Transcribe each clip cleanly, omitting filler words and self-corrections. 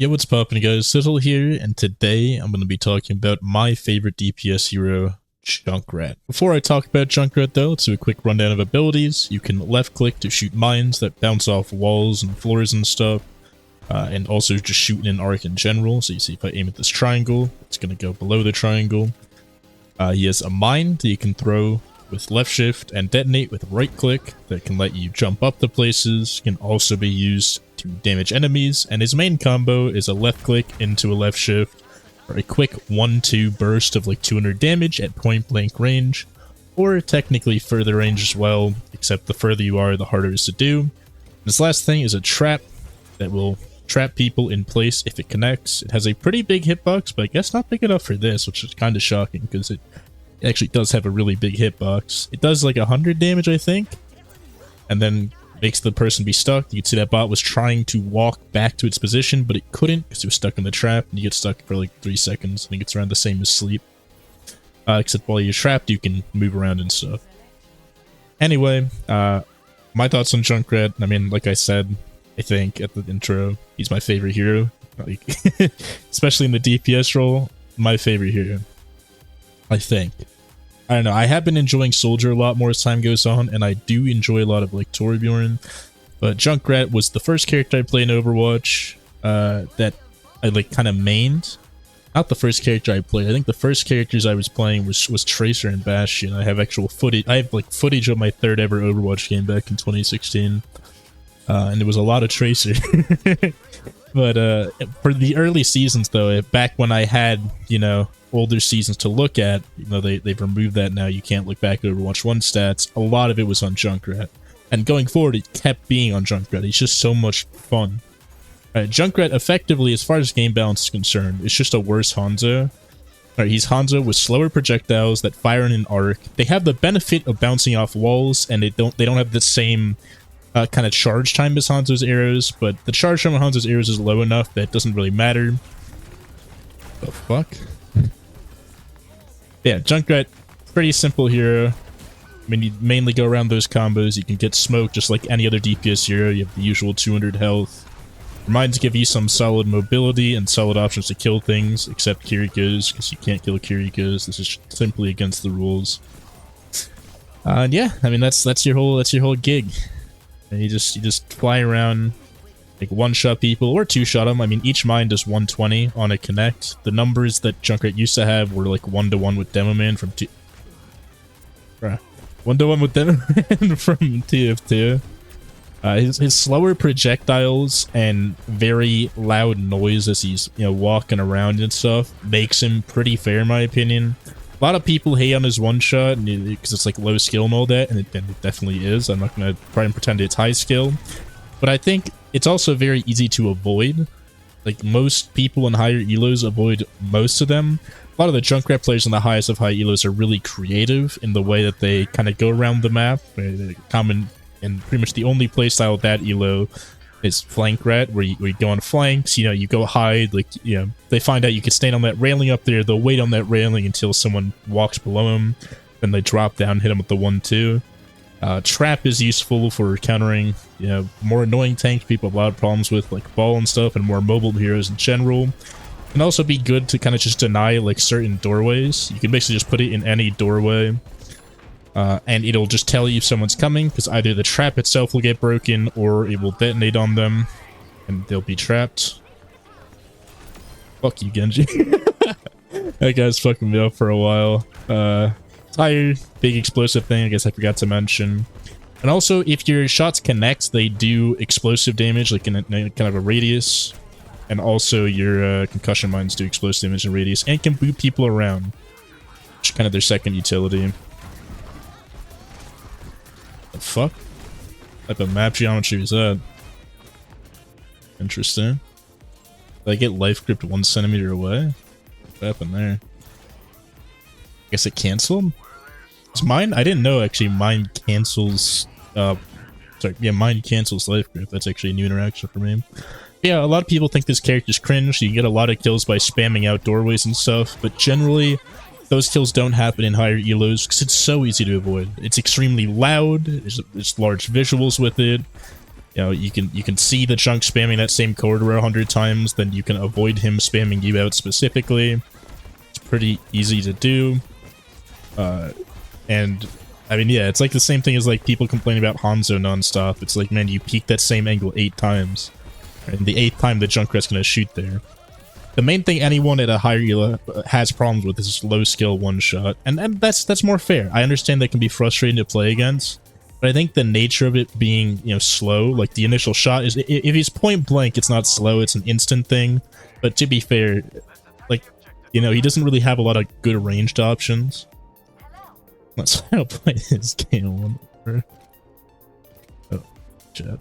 Yo, what's poppin' guys? Sizzle here, and today I'm going to be talking about my favorite DPS hero, Junkrat. Before I talk about Junkrat though, let's do a quick rundown of abilities. You can left click to shoot mines that bounce off walls and floors and stuff, and also just shoot in an arc in general. So you see if I aim at this triangle, it's going to go below the triangle. He has a mine that you can throw with left shift and detonate with right click that can let you jump up to places. Can also be used to damage enemies, and his main combo is a left click into a left shift for a quick 1-2 burst of like 200 damage at point blank range, or technically further range as well, except the further you are the harder it is to do. This last thing is a trap that will trap people in place if it connects. It has a pretty big hitbox, but I guess not big enough for this, which is kind of shocking because it actually does have a really big hitbox. It does like 100 damage, I think, and then makes the person be stuck. You can see that bot was trying to walk back to its position, but it couldn't because it was stuck in the trap, and you get stuck for like 3 seconds. I think it's around the same as sleep. Except while you're trapped, you can move around and stuff. Anyway, my thoughts on Junkrat. I mean, like I said, I think at the intro, he's my favorite hero. Like, especially in the DPS role, my favorite hero. I think. I don't know, I have been enjoying Soldier a lot more as time goes on, and I do enjoy a lot of like Torbjorn, but Junkrat was the first character I played in Overwatch that I like kind of mained. Not the first character I played. I think the first characters I was playing was Tracer and Bastion. I have actual footage. I have like footage of my third ever Overwatch game back in 2016, and there was a lot of Tracer. But for the early seasons though, back when I had, you know, older seasons to look at, you know, they've removed that now. You can't look back at Overwatch 1 stats. A lot of it was on Junkrat, and going forward it kept being on Junkrat. He's just so much fun. Junkrat effectively, as far as game balance is concerned, is just a worse Hanzo. He's Hanzo with slower projectiles that fire in an arc. They have the benefit of bouncing off walls, and they don't have the same kind of charge time as Hanzo's arrows, but the charge time of Hanzo's arrows is low enough that it doesn't really matter. The fuck? Yeah, Junkrat, pretty simple hero. I mean, you mainly go around those combos. You can get smoked just like any other DPS hero. You have the usual 200 health. Mines give you some solid mobility and solid options to kill things, except Kiriko's, because you can't kill Kiriko's. This is simply against the rules. And yeah, I mean that's your whole gig. And you just fly around, like one-shot people or two-shot them. I mean, each mine does 120 on a connect. The numbers that Junkrat used to have were like 1-to-1 with Demoman from 1-to-1 with Demoman from TF2. His slower projectiles and very loud noise as he's, you know, walking around and stuff makes him pretty fair in my opinion. A lot of people hate on his one-shot because it's like low skill and all that, and it definitely is. I'm not going to try and pretend it's high skill. But I think it's also very easy to avoid. Like, most people in higher elos avoid most of them. A lot of the Junkrat players in the highest of high elos are really creative in the way that they kind of go around the map. Common, and pretty much the only playstyle of that elo is flank rat, where you go on flanks, you know, you go hide, like, you know, they find out you can stand on that railing up there, they'll wait on that railing until someone walks below them, then they drop down, hit them with the 1-2. Trap is useful for countering, you know, more annoying tanks people have a lot of problems with, like Ball and stuff, and more mobile heroes in general. Can also be good to kind of just deny, like, certain doorways. You can basically just put it in any doorway, and it'll just tell you if someone's coming, because either the trap itself will get broken, or it will detonate on them, and they'll be trapped. Fuck you, Genji. That guy's fucking me up for a while. Tire, big explosive thing, I guess I forgot to mention. And also, if your shots connect, they do explosive damage, like in a kind of a radius. And also, your concussion mines do explosive damage in radius, and can boot people around, which is kind of their second utility. The fuck? What type of map geometry is that? Interesting. Did I get life gripped 1 centimeter away? What happened there? I guess it canceled? Is mine? I didn't know actually mine cancels mine cancels life grip. That's actually a new interaction for me. Yeah, a lot of people think this character's cringe. You get a lot of kills by spamming out doorways and stuff, but generally those kills don't happen in higher elos because it's so easy to avoid. It's extremely loud, there's large visuals with it. You know, you can see the chunk spamming that same corridor 100 times, then you can avoid him spamming you out specifically. It's pretty easy to do. And I mean, yeah, it's like the same thing as like people complaining about Hanzo nonstop. It's like, man, you peek that same angle 8 times, and the 8th time the Junkrat's gonna shoot there. The main thing anyone at a higher ELO has problems with is low skill one shot, and that's more fair. I understand that can be frustrating to play against, but I think the nature of it being, you know, slow, like the initial shot is, if he's point blank, it's not slow, it's an instant thing. But to be fair, like, you know, he doesn't really have a lot of good ranged options. Let's try to play his game. Oh, chat.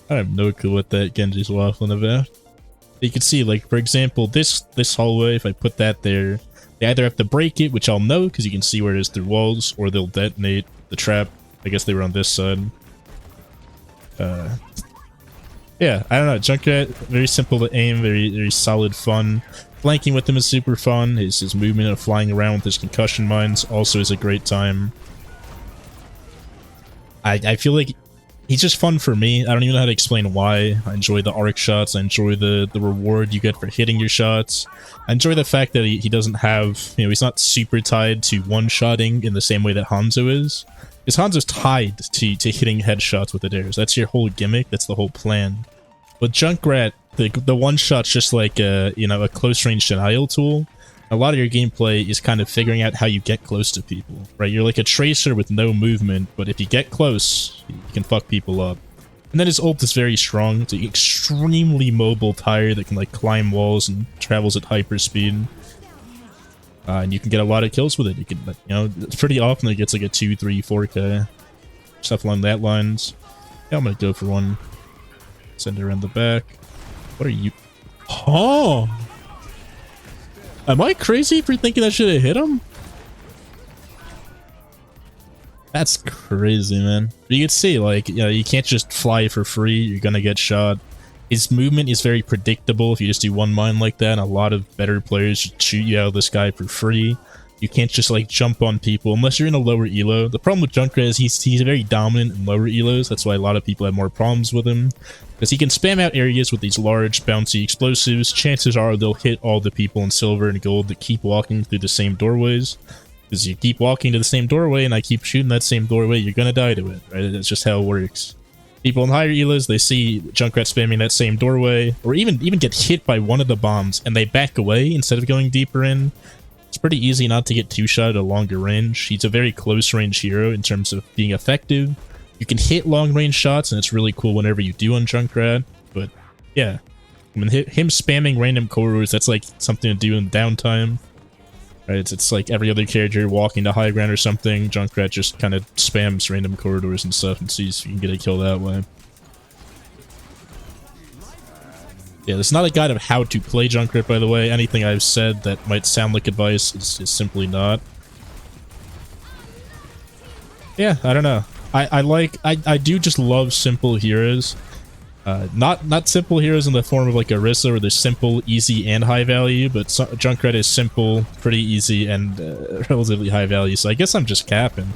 I have no clue what that Genji's waffling about. You can see, like, for example, this hallway, if I put that there, they either have to break it, which I'll know because you can see where it is through walls, or they'll detonate the trap. I guess they were on this side. Yeah, I don't know. Junkrat, very simple to aim, very solid fun. Flanking with him is super fun. His movement of flying around with his concussion mines also is a great time. I feel like he's just fun for me. I don't even know how to explain why. I enjoy the arc shots. I enjoy the reward you get for hitting your shots. I enjoy the fact that he doesn't have, you know, he's not super tied to one-shotting in the same way that Hanzo is. Because Hanzo's tied to hitting headshots with the dares. That's your whole gimmick. That's the whole plan. But Junkrat, the one-shot's just like a, you know, a close-range denial tool. A lot of your gameplay is kind of figuring out how you get close to people, right? You're like a tracer with no movement, but if you get close, you can fuck people up. And then his ult is very strong. It's an extremely mobile tire that can like climb walls and travels at hyperspeed. And you can get a lot of kills with it. You can, you know, pretty often it gets like a 2, 3, 4k. Stuff along that lines. Yeah, I'm gonna go for one. Send it around the back. What are you? Oh! Am I crazy for thinking I should have hit him? That's crazy, man. But you can see, like, you know, you can't just fly for free. You're gonna get shot. His movement is very predictable if you just do one mine like that. And a lot of better players should shoot you out of the sky for free. You can't just, like, jump on people unless you're in a lower elo. The problem with Junkrat is he's very dominant in lower elos. That's why a lot of people have more problems with him. Because he can spam out areas with these large, bouncy explosives. Chances are they'll hit all the people in silver and gold that keep walking through the same doorways. Because you keep walking to the same doorway and I keep shooting that same doorway, you're gonna die to it, right? That's just how it works. People in higher elos, they see Junkrat spamming that same doorway, or even get hit by one of the bombs, and they back away instead of going deeper in. It's pretty easy not to get two-shot at a longer range. He's a very close-range hero in terms of being effective. You can hit long-range shots, and it's really cool whenever you do on Junkrat. But, yeah. I mean, him spamming random corridors, that's like something to do in downtime. Right? It's like every other character walking to high ground or something. Junkrat just kind of spams random corridors and stuff and sees if you can get a kill that way. Yeah, it's not a guide of how to play Junkrat, by the way. Anything I've said that might sound like advice is simply not. Yeah, I don't know. I do just love simple heroes. Not simple heroes in the form of like Orisa, where they're simple, easy, and high value, but Junkrat is simple, pretty easy, and relatively high value, so I guess I'm just capping.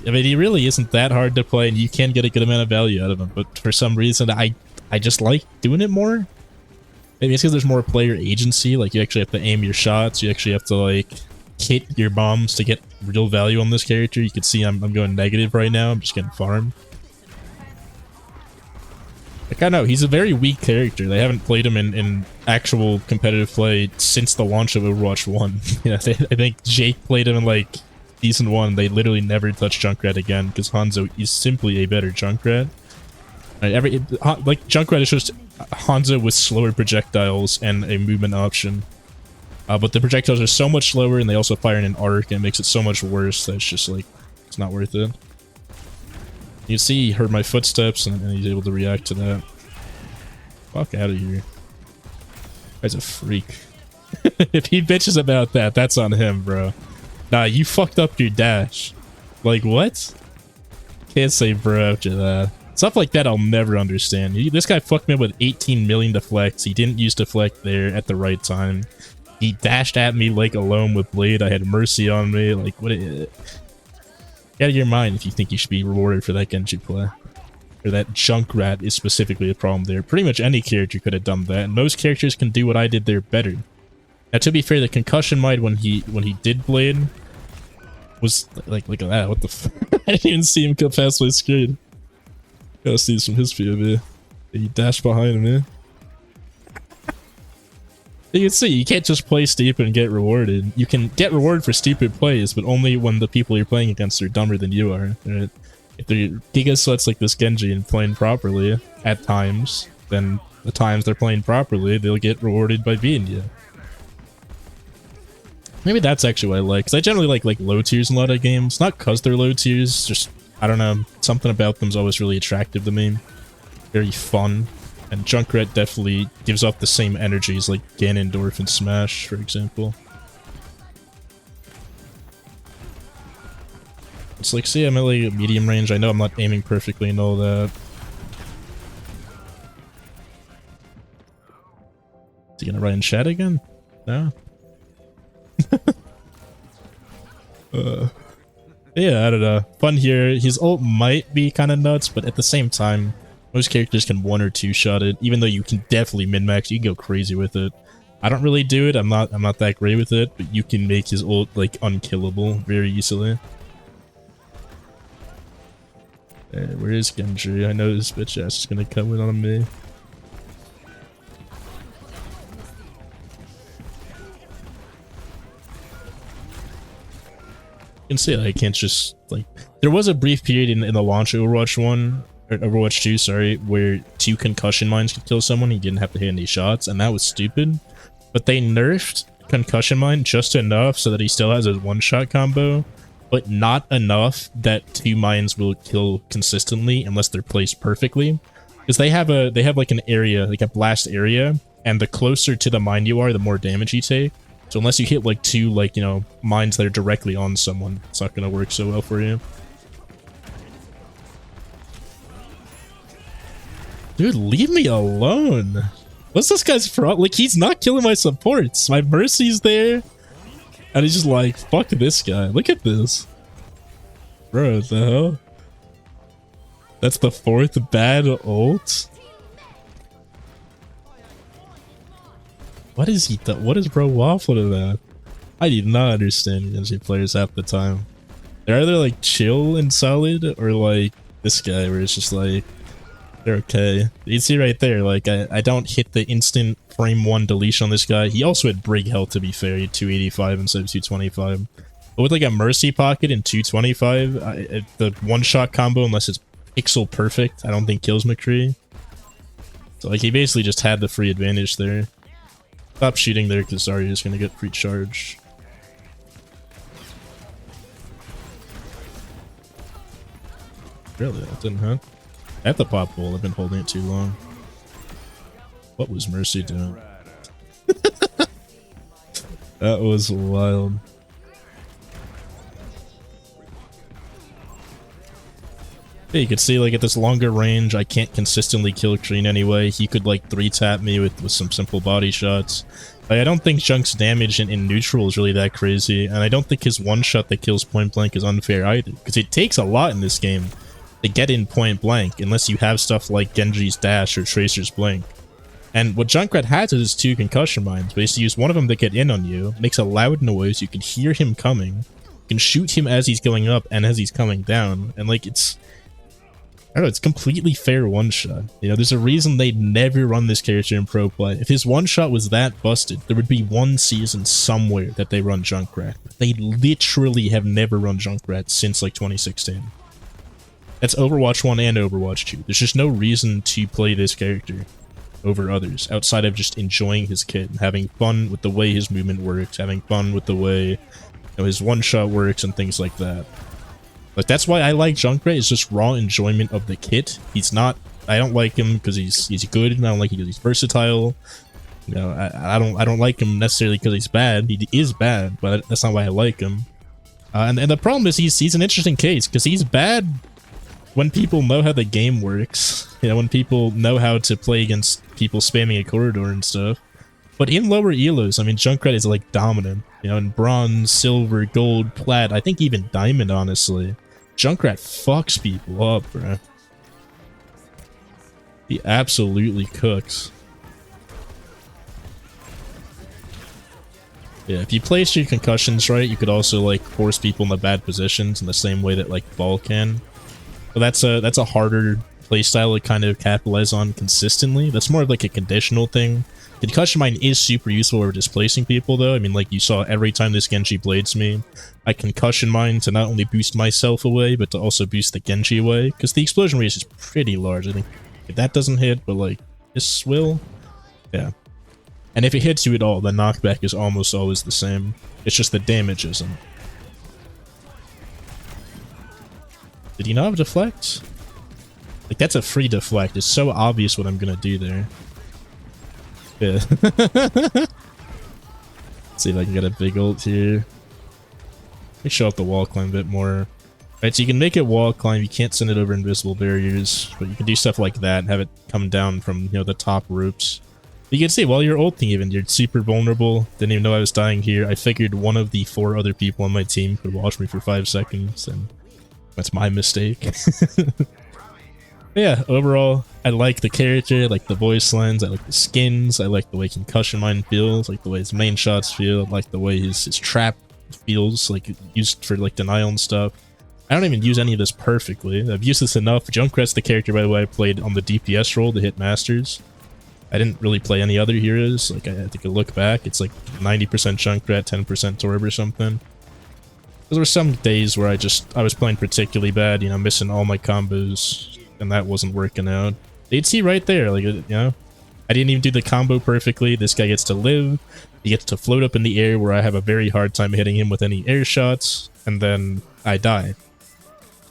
I mean, he really isn't that hard to play, and you can get a good amount of value out of him, but for some reason, I just like doing it more. Maybe it's because there's more player agency, like you actually have to aim your shots, you actually have to like hit your bombs to get real value on this character. You can see I'm going negative right now, I'm just getting farmed. Like, I know, he's a very weak character. They haven't played him in actual competitive play since the launch of Overwatch 1. You know, I think Jake played him in, like, Season 1. They literally never touched Junkrat again, because Hanzo is simply a better Junkrat. Like, Junkrat is just Hanzo with slower projectiles and a movement option. But the projectiles are so much slower, and they also fire in an arc, and it makes it so much worse that it's just, like, it's not worth it. You see he heard my footsteps and he's able to react to that. Fuck out of here. Guy's a freak. If he bitches about that, that's on him, bro. Nah, you fucked up your dash. Like, what? Can't say bro after that. Stuff like that I'll never understand. This guy fucked me up with 18 million deflects. He didn't use deflect there at the right time. He dashed at me like alone with Blade. I had Mercy on me. Like, what? Get out of your mind if you think you should be rewarded for that Genji play. or that Junkrat is specifically a problem there. Pretty much any character could have done that, and most characters can do what I did there better. Now, to be fair, the concussion mine when he did Blade was like, look at that, what the f I didn't even see him come past my screen. Gotta see this from his POV. He dashed behind him, man. You can see, you can't just play stupid and get rewarded. You can get rewarded for stupid plays, but only when the people you're playing against are dumber than you are. Right? If they're Giga Sweats like this Genji and playing properly at times, then the times they're playing properly, they'll get rewarded by beating you. Maybe that's actually what I like, because I generally like low tiers in a lot of games. Not because they're low tiers, just, I don't know, something about them's always really attractive to me. Very fun. And Junkrat definitely gives off the same energies like Ganondorf and Smash, for example. It's like, see, I'm at like medium range. I know I'm not aiming perfectly and all that. Is he gonna write in chat again? No? Yeah, I don't know. Fun here. His ult might be kind of nuts, but at the same time, most characters can 1 or 2 shot it. Even though you can definitely min-max, you can go crazy with it. I don't really do it. I'm not that great with it, but you can make his ult like unkillable very easily. Hey, where is Genji? I know this bitch ass is gonna come in on me. You can see I can't just like. There was a brief period in the launch Overwatch 1. Or Overwatch 2, sorry, where 2 concussion mines could kill someone. He didn't have to hit any shots, and that was stupid. But they nerfed concussion mine just enough so that he still has his one-shot combo, but not enough that 2 mines will kill consistently unless they're placed perfectly. Because they have like an area, like a blast area, and the closer to the mine you are, the more damage you take. So unless you hit like 2, like, you know, mines that are directly on someone, it's not gonna work so well for you. Dude, leave me alone. What's this guy's problem? Like, he's not killing my supports. My Mercy's there. And he's just like, fuck this guy. Look at this. Bro, what the hell? That's the 4th bad ult? What is he? What is bro waffling about? I do not understand Genji players half the time. They're either like chill and solid, or like this guy where it's just like, they're okay. You see right there, like, I don't hit the instant frame 1 deletion on this guy. He also had brig health, to be fair. He had 285 instead of 225. But with like a Mercy pocket and 225, the one-shot combo, unless it's pixel perfect, I don't think kills McCree. So like, he basically just had the free advantage there. Stop shooting there, because Zarya is going to get free charge. Really? That didn't hurt? I have the pop ball. I've been holding it too long. What was Mercy doing? That was wild. Yeah, you can see, like, at this longer range, I can't consistently kill Kreen anyway. He could, like, 3-tap me with some simple body shots. Like, I don't think Junk's damage in neutral is really that crazy, and I don't think his one-shot that kills point blank is unfair either, because it takes a lot in this game to get in point blank, unless you have stuff like Genji's dash or Tracer's blink. And what Junkrat has is 2 concussion mines, but you use one of them to get in on you, makes a loud noise, you can hear him coming, you can shoot him as he's going up and as he's coming down, and like, it's, I don't know, it's completely fair one-shot. You know, there's a reason they never run this character in pro play. If his one-shot was that busted, there would be one season somewhere that they run Junkrat. They literally have never run Junkrat since like 2016. That's Overwatch 1 and Overwatch 2. There's just no reason to play this character over others, outside of just enjoying his kit and having fun with the way his movement works, having fun with the way, you know, his one-shot works and things like that. Like, that's why I like Junkrat, is just raw enjoyment of the kit. He's not, I don't like him because he's good, and I don't like him because he's versatile. You know, I don't like him necessarily because he's bad. He is bad, but that's not why I like him. And the problem is he's an interesting case, because he's bad when people know how the game works. You know, when people know how to play against people spamming a corridor and stuff. But in lower elos, I mean, Junkrat is like dominant. You know, in bronze, silver, gold, plat, I think even diamond, honestly. Junkrat fucks people up, bro. He absolutely cooks. Yeah, if you place your concussions right, you could also like force people into bad positions in the same way that like Ball can. But that's a harder playstyle to kind of capitalize on consistently. That's more of like a conditional thing. Concussion Mine is super useful for displacing people though. I mean, like you saw every time this Genji blades me, I Concussion Mine to not only boost myself away, but to also boost the Genji away. Because the explosion rate is pretty large. I think if that doesn't hit, but like this will, yeah. And if it hits you at all, the knockback is almost always the same. It's just the damage isn't. Did he not have deflect? Like, that's a free deflect. It's so obvious what I'm gonna do there. Yeah. Let's see if I can get a big ult here. Let me show off the wall climb a bit more. Right, so you can make it wall climb. You can't send it over invisible barriers, but you can do stuff like that and have it come down from, you know, the top ropes. You can see while you're ulting even, you're super vulnerable. Didn't even know I was dying here. I figured one of the 4 other people on my team could watch me for 5 seconds, and that's my mistake. Yeah, overall, I like the character, I like the voice lines, I like the skins, I like the way Concussion Mine feels, I like the way his main shots feel, I like the way his trap feels, like used for like denial and stuff. I don't even use any of this perfectly. I've used this enough. Junkrat's the character, by the way, I played on the DPS role to hit Masters. I didn't really play any other heroes. Like, I think I look back, it's like 90% Junkrat, 10% Torb or something. There were some days where I was playing particularly bad, you know, missing all my combos, and that wasn't working out. You'd see right there, like, you know, I didn't even do the combo perfectly. This guy gets to live. He gets to float up in the air where I have a very hard time hitting him with any air shots, and then I die.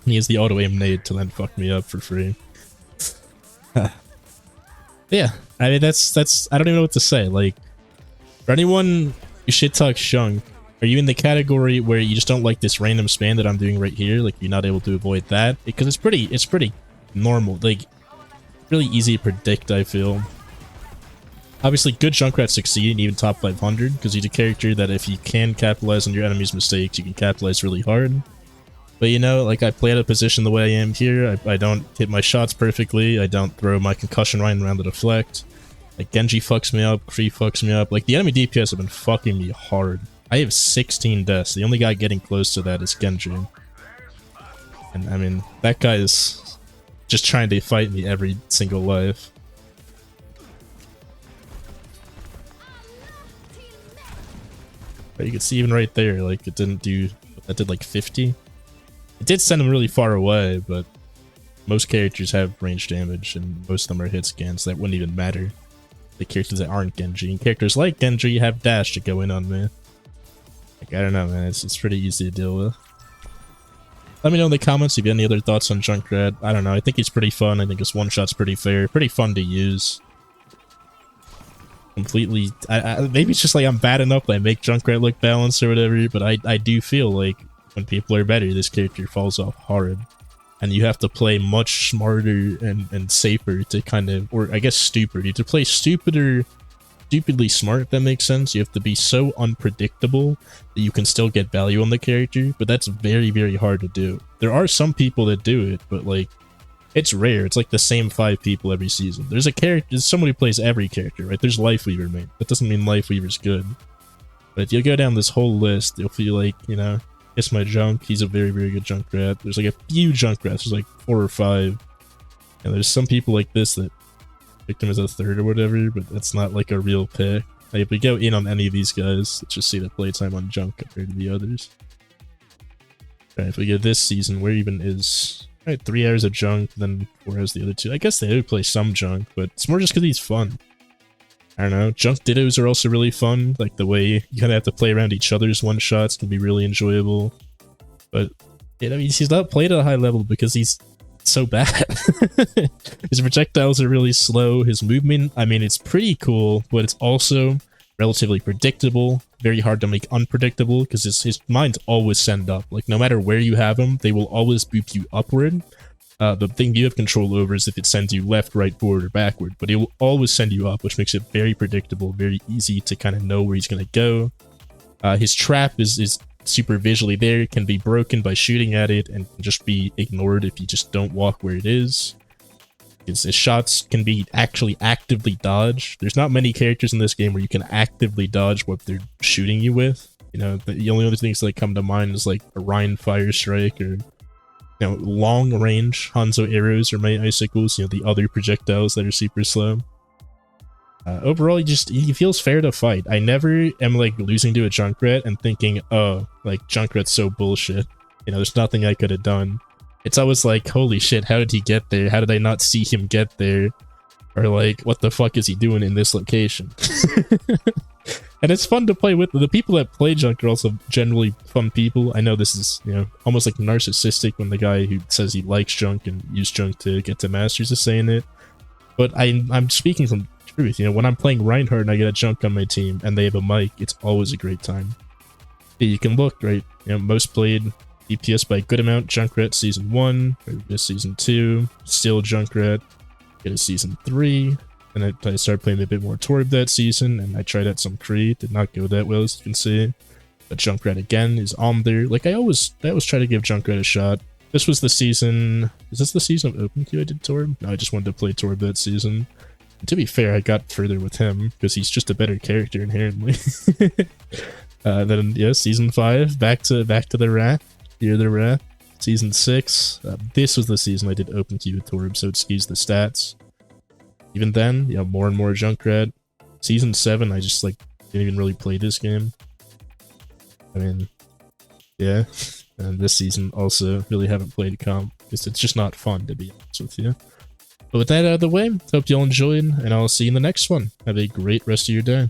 He has the auto-aim nade to then fuck me up for free. Yeah, I mean, that's, I don't even know what to say. Like, for anyone who shit talks Shunk, are you in the category where you just don't like this random spam that I'm doing right here? Like, you're not able to avoid that? Because it's pretty normal. Like, really easy to predict, I feel. Obviously, good Junkrat succeed and even top 500, because he's a character that if you can capitalize on your enemy's mistakes, you can capitalize really hard. But, you know, like, I play out of position the way I am here. I don't hit my shots perfectly. I don't throw my Concussion Mine around to deflect. Like, Genji fucks me up. Kree fucks me up. Like, the enemy DPS have been fucking me hard. I have 16 deaths. The only guy getting close to that is Genji. And, I mean, that guy is just trying to fight me every single life. But you can see even right there, like, it didn't do... That did, like, 50. It did send him really far away, but most characters have range damage, and most of them are hit scans, so that wouldn't even matter. The characters that aren't Genji, and characters like Genji have dash to go in on me. Like, I don't know, man, it's pretty easy to deal with. Let me know in the comments if you have any other thoughts on Junkrat. I don't know, I think he's pretty fun, I think his one-shot's pretty fair, pretty fun to use. Completely, maybe it's just like I'm bad enough that I make Junkrat look balanced or whatever, but I do feel like when people are better, this character falls off hard. And you have to play much smarter and safer to kind of, or I guess stupider. You have to play stupidly smart, if that makes sense. You have to be so unpredictable that you can still get value on the character, but that's very, very hard to do. There are some people that do it, but like, it's rare. It's like the same 5 people every season. There's a character, there's someone who plays every character, right? There's Lifeweaver, mate. That doesn't mean Lifeweaver's good. But if you go down this whole list, you'll feel like, you know, it's my Junk. He's a very, very good Junkrat. There's like a few Junkrats. There's like 4 or 5. And there's some people like this that picked him as a 3rd or whatever, but that's not like a real pick. Like, if we go in on any of these guys, let's just see the playtime on Junk compared to the others. Alright, if we go this season, where even is... Alright, 3 hours of Junk, then 4 hours the other 2. I guess they would play some Junk, but it's more just because he's fun. I don't know, Junk Dittos are also really fun, like the way you kind of have to play around each other's one-shots can be really enjoyable. But, you know, he's not played at a high level because he's so bad. His projectiles are really slow, his movement, I mean, it's pretty cool, but it's also relatively predictable, very hard to make unpredictable, because his mines always send up. Like, no matter where you have them, they will always boop you upward. The thing you have control over is if it sends you left, right, forward, or backward, but it will always send you up, which makes it very predictable, very easy to kind of know where he's going to go. His trap is super visually there, it can be broken by shooting at it, and can just be ignored if you just don't walk where it is. His shots can be actually actively dodged. There's not many characters in this game where you can actively dodge what they're shooting you with. You know, the only other things that come to mind is like a Rhine Fire Strike, or, you know, long range Hanzo arrows or Might Icicles, you know, the other projectiles that are super slow. Overall, he feels fair to fight. I never am like losing to a Junkrat and thinking, oh, like Junkrat's so bullshit. You know, there's nothing I could have done. It's always like, holy shit, how did he get there? How did I not see him get there? Or like, what the fuck is he doing in this location? And it's fun to play with. The people that play Junk are also generally fun people. I know this is, you know, almost like narcissistic when the guy who says he likes Junk and used Junk to get to Masters is saying it. But I'm speaking from truth. You know, when I'm playing Reinhardt and I get a Junk on my team and they have a mic, it's always a great time. Yeah, you can look, right? You know, most played DPS by a good amount, Junkrat Season 1, this Season 2, still Junkrat, get a Season 3, and I started playing a bit more Torb that season, and I tried out some Kree, did not go that well as you can see, but Junkrat again is on there. Like, I always try to give Junkrat a shot. This was the season, is this the season of OpenQ I did Torb? No, I just wanted to play Torb that season. And to be fair, I got further with him, because he's just a better character inherently. Then, yeah, Season 5, back to the Wrath. Fear the Wrath. Season 6. This was the season I did OpenQ with Torb, so it skews the stats. Even then, yeah, more and more Junkrat. Season 7, I just, like, didn't even really play this game. I mean, yeah. And this season also really haven't played comp, because it's just not fun, to be honest with you. But with that out of the way, hope you all enjoyed, and I'll see you in the next one. Have a great rest of your day.